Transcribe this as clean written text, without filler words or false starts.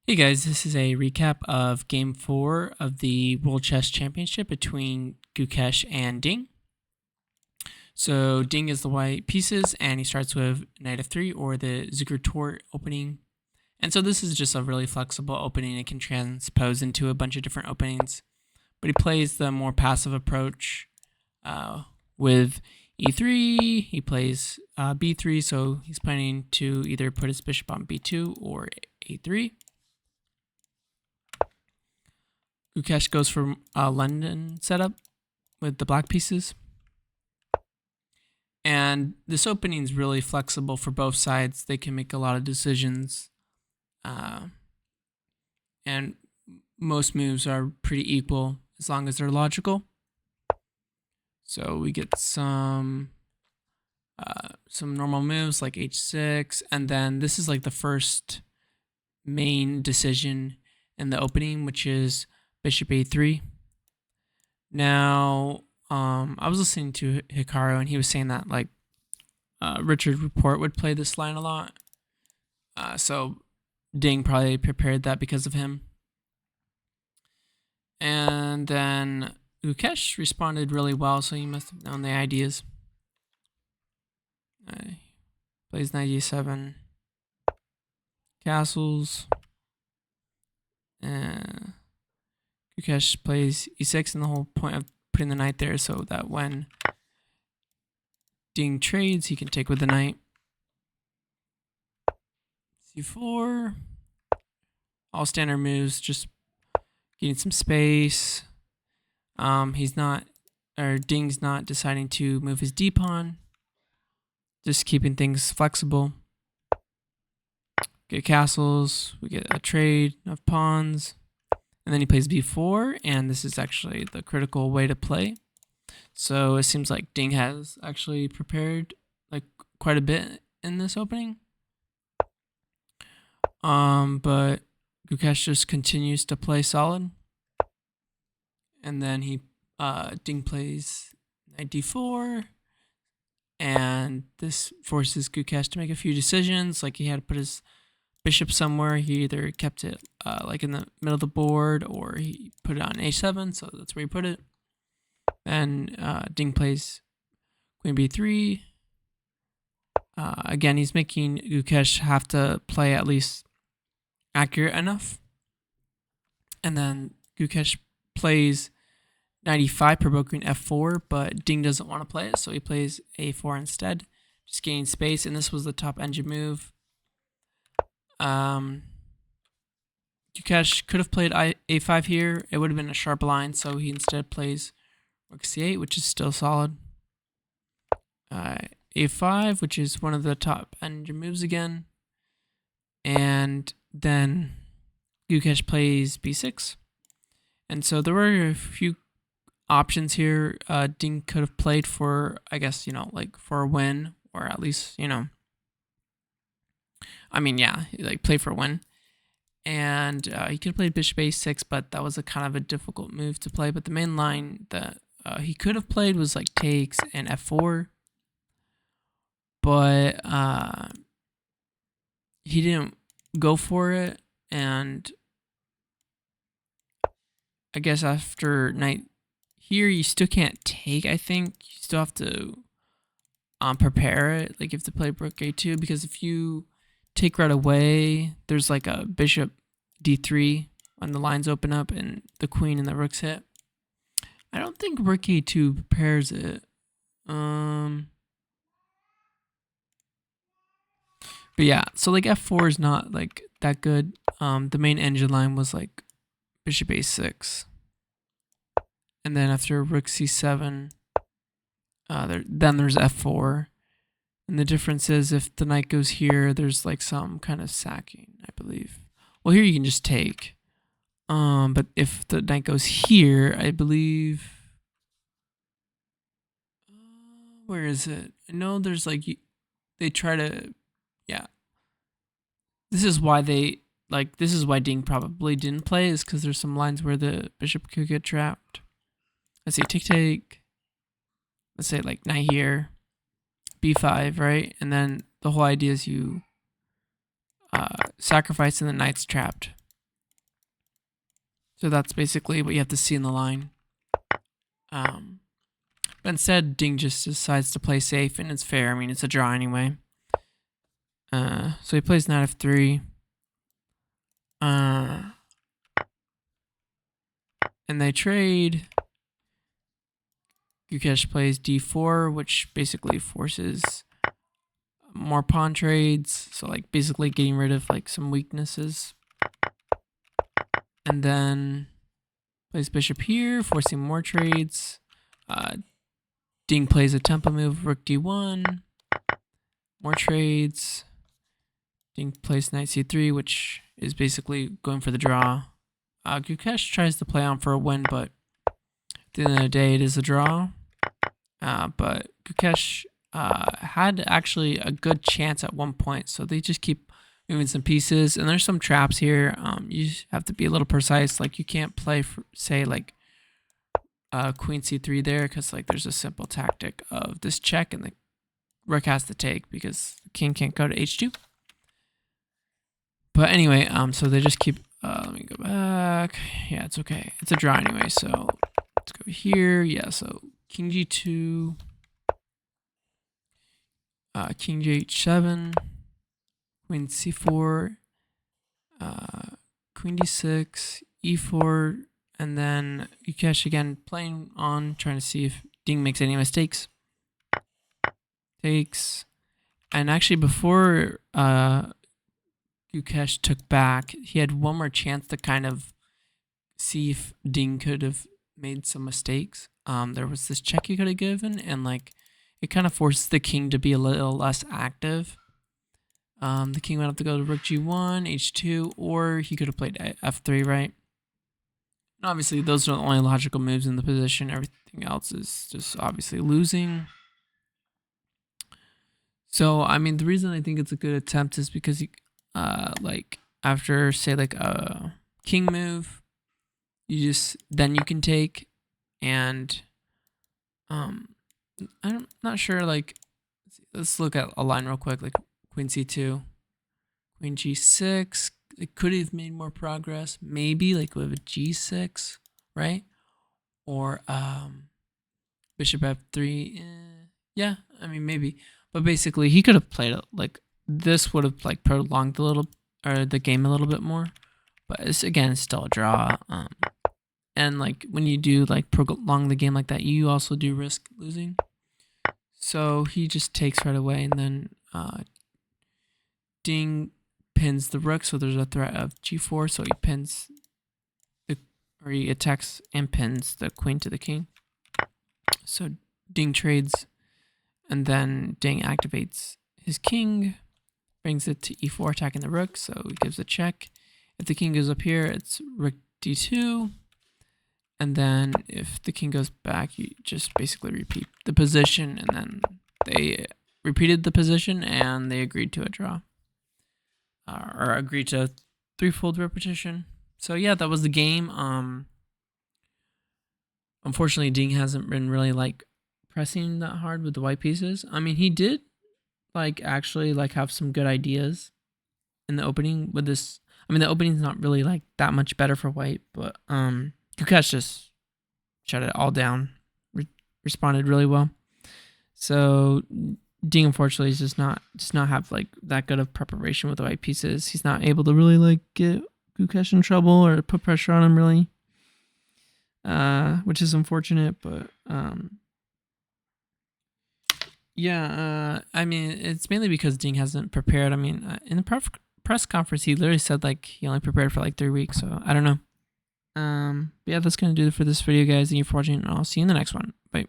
Hey guys, this is a recap of Game 4 of the World Chess Championship between Gukesh and Ding. So Ding is the white pieces, and he starts with Knight f3 or the Zucker opening. And so this is just a really flexible opening. It can transpose into a bunch of different openings. But he plays the more passive approach with e3. He plays b3, so he's planning to either put his bishop on b2 or a3. Gukesh goes for London setup with the black pieces. And this opening is really flexible for both sides. They can make a lot of decisions. And most moves are pretty equal as long as they're logical. So we get some normal moves like h6. And then this is like the first main decision in the opening, which is Bishop a3. Now, I was listening to Hikaru, and he was saying that like Richard Report would play this line a lot. So Ding probably prepared that because of him. And then Gukesh responded really well, so he must have known the ideas. Plays knight e7, castles, and Gukesh plays e6, and the whole point of putting the knight there so that when Ding trades, he can take with the knight. c4, all standard moves, just getting some space. Ding's not deciding to move his d pawn, just keeping things flexible. Get castles, we get a trade of pawns. And then he plays b4, and this is actually the critical way to play. So it seems like Ding has actually prepared like quite a bit in this opening. But Gukesh just continues to play solid. And then Ding plays knight d4, and this forces Gukesh to make a few decisions. Like he had to put his bishop somewhere. He either kept it like in the middle of the board, or he put it on a7, so that's where he put it. Then Ding plays queen b3. Again, he's making Gukesh have to play at least accurate enough. And then Gukesh plays knight e5, provoking f4, but Ding doesn't want to play it, so he plays a4 instead, just gaining space. And this was the top engine move. Gukesh could have played a5 here. It would have been a sharp line, so he instead plays rook c8, which is still solid. a5, which is one of the top engine moves again. And then Gukesh plays b6. And so there were a few options here. Ding could have played for, I guess, like for a win, or at least, like play for a win. And he could have played bishop a6, but that was a kind of a difficult move to play. But the main line that he could have played was like takes and f4. But he didn't go for it. And I guess after knight here, you still can't take, I think. You still have to prepare it. Like you have to play rook a2, because if you take right away, there's like a bishop d3 when the lines open up and the queen and the rooks hit. I don't think rook a2 prepares it. But yeah, so like f4 is not like that good. The main engine line was like bishop a6. And then after rook c7, then there's f4. And the difference is if the knight goes here, there's like some kind of sacking, I believe. Well, here you can just take. But if the knight goes here, I believe... where is it? I know there's like... They try to... Yeah. This is why Ding probably didn't play, is because there's some lines where the bishop could get trapped. Let's say take. Let's say like knight here. b5, right? And then the whole idea is you sacrifice and the knight's trapped. So that's basically what you have to see in the line. But instead, Ding just decides to play safe, and it's fair. I mean, it's a draw anyway. So he plays knight f3. And they trade. Gukesh plays d4, which basically forces more pawn trades. So like basically getting rid of like some weaknesses. And then plays bishop here, forcing more trades. Ding plays a tempo move, rook d1. More trades. Ding plays knight c3, which is basically going for the draw. Gukesh tries to play on for a win, but at the end of the day, it is a draw. But Gukesh had actually a good chance at one point, so they just keep moving some pieces. And there's some traps here. You have to be a little precise. Like you can't play, say, like queen c3 there, because like there's a simple tactic of this check, and the rook has to take because the king can't go to h2. But anyway, so they just keep. Let me go back. Yeah, it's okay. It's a draw anyway. So let's go here. Yeah, so king g2, king h7, queen c4, queen d6, e4, and then Gukesh again playing on, trying to see if Ding makes any mistakes. Takes, and actually before Gukesh took back, he had one more chance to kind of see if Ding could have made some mistakes. There was this check he could have given, and like it kind of forced the king to be a little less active. The king would have to go to rook g1, h2, or he could have played f3, right? And obviously, those are the only logical moves in the position. Everything else is just obviously losing. So, I mean, the reason I think it's a good attempt is because, like, after, say, like, a king move, then you can take, and, I'm not sure, like, let's look at a line real quick, like, queen c2, queen g6, it could have made more progress, maybe, like, with a g6, right? Or, bishop f3, yeah, I mean, maybe. But basically, he could have played it like this would have like prolonged the game a little bit more. But it's still a draw. And like when you do like prolong the game like that, you also do risk losing. So he just takes right away, and then Ding pins the rook. So there's a threat of g4. So he attacks and pins the queen to the king. So Ding trades. And then Ding activates his king, brings it to e4, attacking the rook, so he gives a check. If the king goes up here, it's rook d2. And then if the king goes back, you just basically repeat the position, and then they repeated the position, and they agreed to a draw. Or agreed to threefold repetition. So yeah, that was the game. Unfortunately, Ding hasn't been really like pressing that hard with the white pieces. I mean, he did like actually like have some good ideas in the opening with this. I mean, the opening's not really like that much better for white, but Gukesh just shut it all down, responded really well. So Ding unfortunately does not have like that good of preparation with the white pieces. He's not able to really like get Gukesh in trouble or put pressure on him really, which is unfortunate, but yeah, I mean, it's mainly because Ding hasn't prepared. I mean, in the press conference, he literally said like he only prepared for like 3 weeks. So I don't know. But yeah, that's gonna do it for this video, guys. Thank you for watching, and I'll see you in the next one. Bye.